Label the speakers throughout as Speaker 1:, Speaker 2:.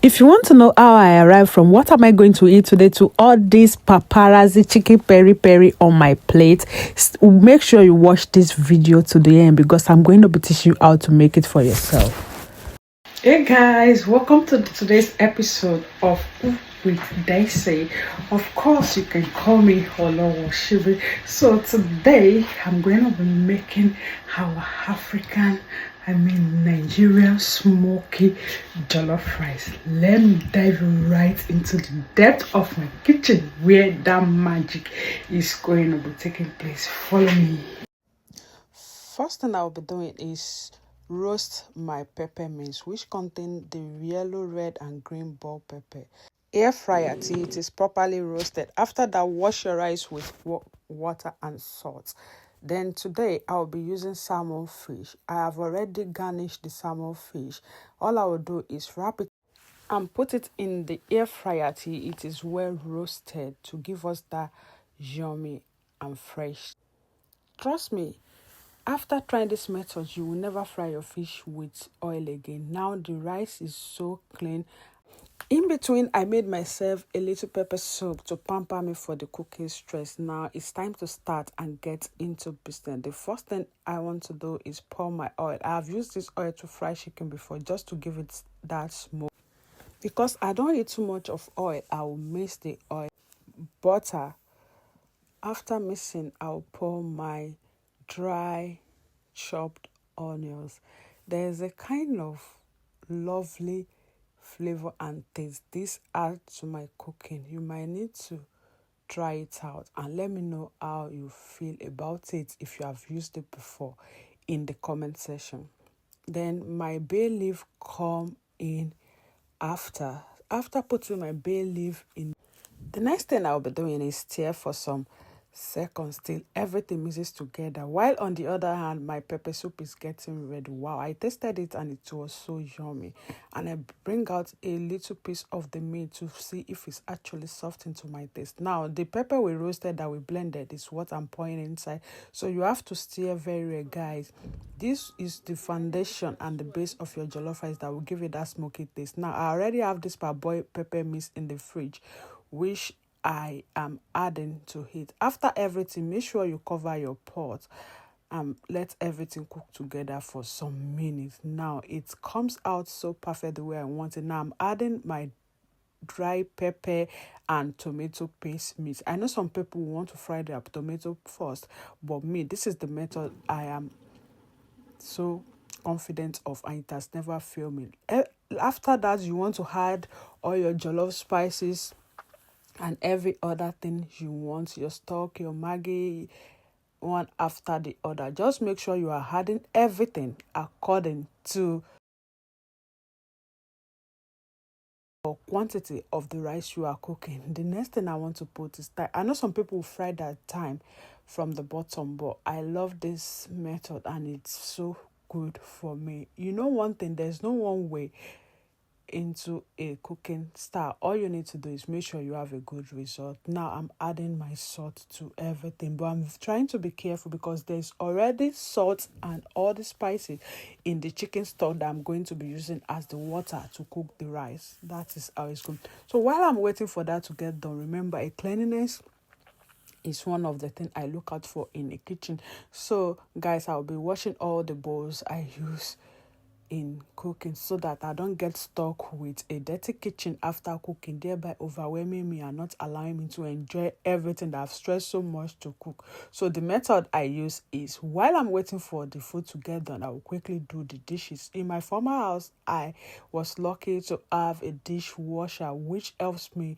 Speaker 1: If you want to know how I arrived from what am I going to eat today to all this paparazzi chicken peri peri on my plate, make sure you watch this video to the end because I'm going to be teaching you how to make it for yourself. Hey guys, welcome to today's episode of Cook with Dessy. Of course, you can call me Olowo Shibi. So today I'm going to be making our Nigerian smoky jollof rice. Let me dive right into the depth of my kitchen where that magic is going to be taking place. Follow me. First thing I'll be doing is roast my peppermints, which contain the yellow, red, and green bell pepper. Air fryer till it is properly roasted. After that, wash your rice with water and salt. Then today I'll be using salmon fish. I have already garnished the salmon fish. All I will do is wrap it and put it in the air fryer till it is well roasted to give us that yummy and fresh. Trust me, after trying this method, you will never fry your fish with oil again. Now the rice is so clean. In between, I made myself a little pepper soup to pamper me for the cooking stress. Now it's time to start and get into business. The first thing I want to do is pour my oil. I have used this oil to fry chicken before just to give it that smoke. Because I don't eat too much of oil, I will mix the oil. Butter. After mixing, I'll pour my dry chopped onions. There's a kind of lovely flavor and taste this adds to my cooking. You might need to try it out and let me know how you feel about it if you have used it before in the comment section. Then my bay leaf come in after putting my bay leaf in. The next thing I'll be doing is stir for some seconds till everything mixes together. While on the other hand, my pepper soup is getting ready. Wow, I tasted it and it was so yummy. And I bring out a little piece of the meat to see if it's actually soft into my taste. Now, the pepper we roasted that we blended is what I'm pouring inside. So you have to stir very well, guys. This is the foundation and the base of your jollof rice that will give it that smoky taste. Now, I already have this parboiled pepper mix in the fridge, which I am adding to it. After everything, make sure you cover your pot and let everything cook together for some minutes. Now it comes out so perfect the way I want it. Now I'm adding my dry pepper and tomato paste mix. I know some people want to fry their tomato first, but me, this is the method I am so confident of and it has never failed me. After that, you want to add all your jollof spices and every other thing you want, your stock, your Maggi, one after the other. Just make sure you are adding everything according to the quantity of the rice you are cooking. The next thing I want to put is thyme. I know some people fry that thyme from the bottom, but I love this method and it's so good for me. You know one thing, there's no one way into a cooking style. All you need to do is make sure you have a good result. Now I'm adding my salt to everything, but I'm trying to be careful because there's already salt and all the spices in the chicken stock that I'm going to be using as the water to cook the rice. That is how it's going. So while I'm waiting for that to get done, remember, a cleanliness is one of the things I look out for in a kitchen. So guys, I'll be washing all the bowls I use in cooking so that I don't get stuck with a dirty kitchen after cooking, thereby overwhelming me and not allowing me to enjoy everything that I've stressed so much to cook. So the method I use is, while I'm waiting for the food to get done, I will quickly do the dishes. In my former house, I was lucky to have a dishwasher, which helps me.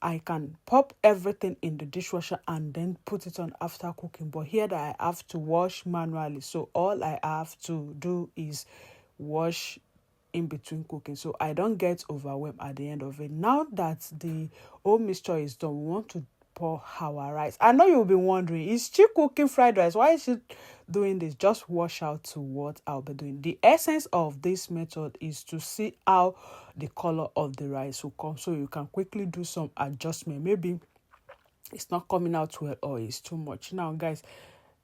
Speaker 1: I can pop everything in the dishwasher and then put it on after cooking. But here that I have to wash manually, so all I have to do is wash in between cooking, so I don't get overwhelmed at the end of it. Now that the whole mixture is done, we want to pour our rice. I know you'll be wondering, is she cooking fried rice? Why is she doing this? Just watch out to what I'll be doing. The essence of this method is to see how the color of the rice will come, so you can quickly do some adjustment. Maybe it's not coming out well or it's too much. Now guys,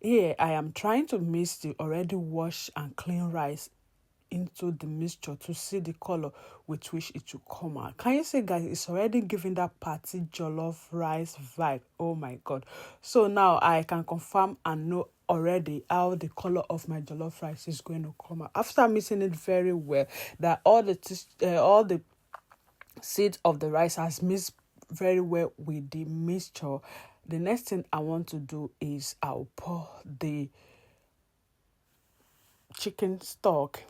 Speaker 1: here I am trying to mix the already washed and clean rice into the mixture to see the color with which it will come out. Can you see, guys, it's already giving that party jollof rice vibe. Oh my god. So now I can confirm and know already how the color of my jollof rice is going to come out after mixing it very well, that all the seeds of the rice has mixed very well with the mixture. The next thing I want to do is I'll pour the chicken stock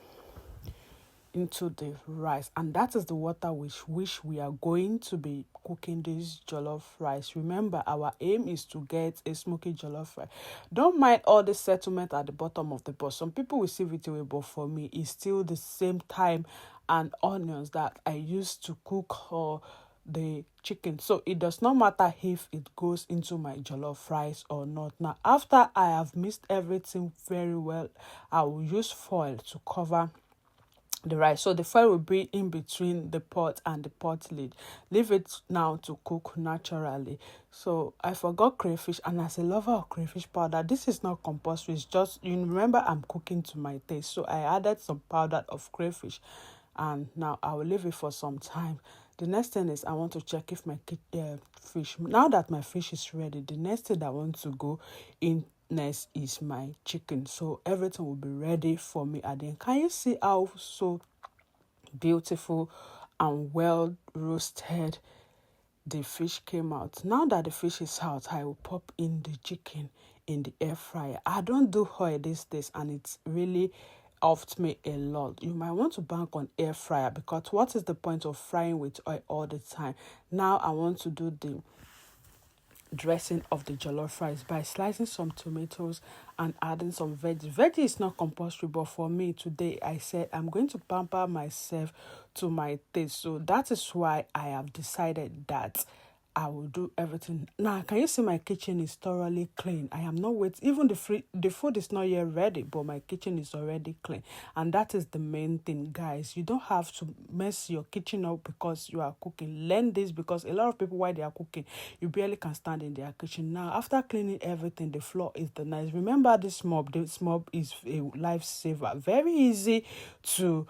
Speaker 1: into the rice, and that is the water which we are going to be cooking this jollof rice. Remember, our aim is to get a smoky jollof rice. Don't mind all the settlement at the bottom of the pot. Some people will see it away, but for me it's still the same time and onions that I use to cook the chicken. So it does not matter if it goes into my jollof rice or not. Now, after I have mixed everything very well, I will use foil to cover the rice. So the foil will be in between the pot and the pot lid. Leave it now to cook naturally. So I forgot crayfish, and as a lover of crayfish powder, this is not compulsory. It's just, you remember, I'm cooking to my taste, so I added some powder of crayfish, and now I will leave it for some time. The next thing is I want to check if my fish, now that my fish is ready, the next thing I want to go in next is my chicken. So everything will be ready for me. And then can you see how so beautiful and well roasted the fish came out? Now that the fish is out, I will pop in the chicken in the air fryer. I don't do oil these days, and it's really helped me a lot. You might want to bank on air fryer, because what is the point of frying with oil all the time? Now I want to do the dressing of the jollof rice by slicing some tomatoes and adding some veggie. Veggie is not compulsory, but for me today, I said I'm going to pamper myself to my taste. So that is why I have decided that I will do everything. Now, can you see my kitchen is thoroughly clean? I am not waiting. Even the food is not yet ready, but my kitchen is already clean. And that is the main thing, guys. You don't have to mess your kitchen up because you are cooking. Learn this, because a lot of people, while they are cooking, you barely can stand in their kitchen. Now, after cleaning everything, the floor is the nice. Remember this mop. This mop is a lifesaver. Very easy to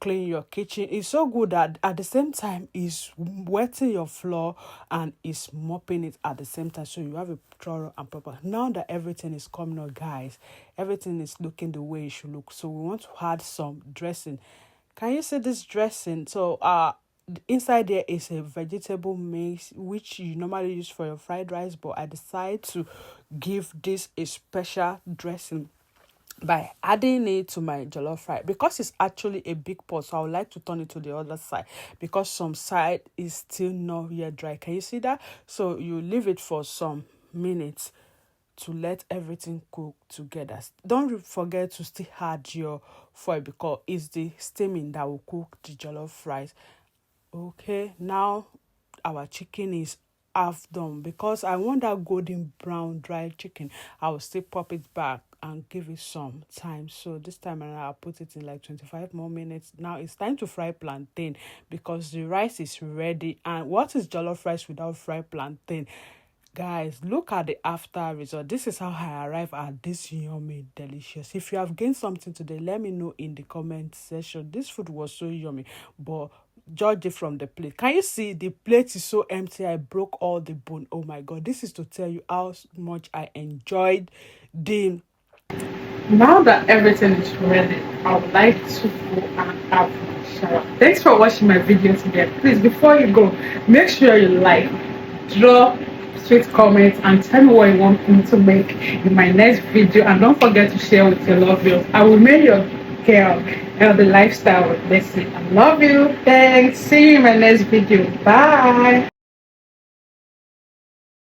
Speaker 1: clean your kitchen. It's so good that at the same time is wetting your floor and is mopping it at the same time, so you have a thorough and proper. Now that everything is coming up, guys, everything is looking the way it should look. So we want to add some dressing. Can you see this dressing? So inside there is a vegetable mix which you normally use for your fried rice, but I decided to give this a special dressing by adding it to my jollof rice, because it's actually a big pot. So I would like to turn it to the other side, because some side is still not yet dry. Can you see that? So you leave it for some minutes to let everything cook together. Don't forget to still add your foil, because it's the steaming that will cook the jollof rice. Okay, now our chicken is half done. Because I want that golden brown dry chicken, I will still pop it back and give it some time. So this time around, I'll put it in like 25 more minutes. Now it's time to fry plantain, because the rice is ready. And what is jollof rice without fried plantain? Guys, look at the after result. This is how I arrive at this yummy delicious. If you have gained something today, let me know in the comment section. This food was so yummy, but judge it from the plate. Can you see the plate is so empty? I broke all the bone. Oh my god, this is to tell you how much I enjoyed the. Now that everything is ready, I would like to go and have a shower. Thanks for watching my video today. Please, before you go, make sure you like, drop sweet comments, and tell me what you want me to make in my next video. And don't forget to share with your loved ones. I will make your girl healthy lifestyle with Dessy. I love you. Thanks. See you in my next video. Bye.